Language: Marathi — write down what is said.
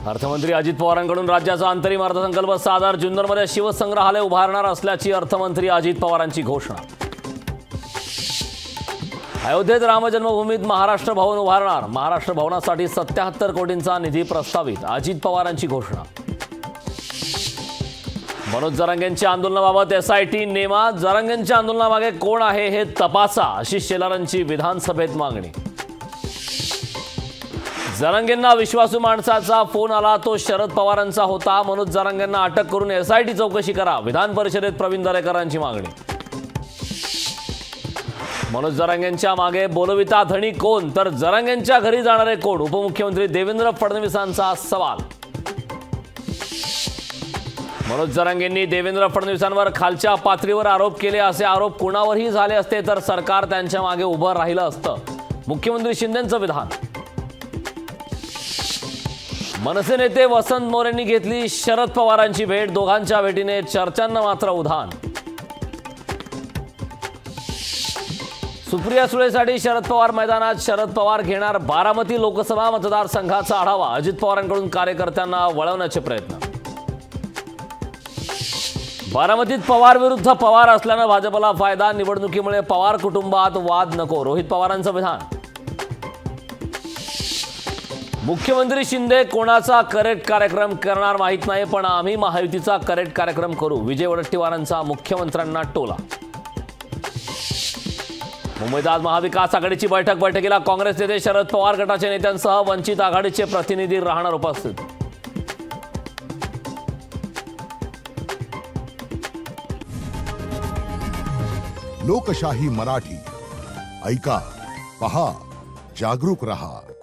अर्थमंत्री अजित पवारांकडून राज्याचा अंतरिम अर्थसंकल्प सादर. जुन्नरमध्ये शिवसंग्रहालय उभारणार असल्याची अर्थमंत्री अजित पवारांची घोषणा. अयोध्येत रामजन्मभूमीत महाराष्ट्र भवन उभारणार. महाराष्ट्र भवनासाठी 77 कोटींचा निधी प्रस्तावित. अजित पवारांची घोषणा. मनोज जरांगेंच्या आंदोलनाबाबत एसआयटी नेमा. जरांगेंच्या आंदोलनामागे कोण आहे हे तपासा अशी शेलारांची विधानसभेत मागणी. जरांगेंना विश्वासू माणसाचा फोन आला, तो शरद पवारांचा होता. मनोज जरांगेंना अटक करून एसआयटी चौकशी करा. विधान परिषदेत प्रवीण दरेकरांची मागणी. मनोज जरांगेंच्या मागे बोलविता धणी कोण, तर जरांगेंच्या घरी जाणारे कोण, उपमुख्यमंत्री देवेंद्र फडणवीसांचा सवाल. मनोज जरांगेंनी देवेंद्र फडणवीसांवर खालच्या पातळीवर आरोप केले. असे आरोप कुणावरही झाले असते तर सरकार त्यांच्या मागे उभं राहिलं असतं. मुख्यमंत्री शिंदेंचं विधान. मनसे नेते वसंत मोरेंनी घेतली शरद पवारांची भेट. दोघांच्या भेटीने चर्चांना मात्र उधाण. सुप्रिया सुळेसाठी शरद पवार मैदानात. शरद पवार घेणार बारामती लोकसभा मतदारसंघाचा आढावा. अजित पवारांकडून कार्यकर्त्यांना वळवण्याचे प्रयत्न. बारामतीत पवार विरुद्ध पवार असल्यानं भाजपला फायदा. निवडणुकीमुळे पवार कुटुंबात वाद नको, रोहित पवारांचं विधान. मुख्यमंत्री शिंदे कोणाचा करेक्ट कार्यक्रम करणार माहित नाही, पण आम्ही महायुतीचा करेक्ट कार्यक्रम करू. विजय वडेट्टीवारांचा मुख्यमंत्र्यांना टोला. मुंबईत आज महाविकास आघाडीची बैठकीला काँग्रेस नेते शरद पवार गटाच्या नेत्यांसह वंचित आघाडीचे प्रतिनिधी राहणार उपस्थित. लोकशाही मराठी ऐका, पहा, जागरूक रहा.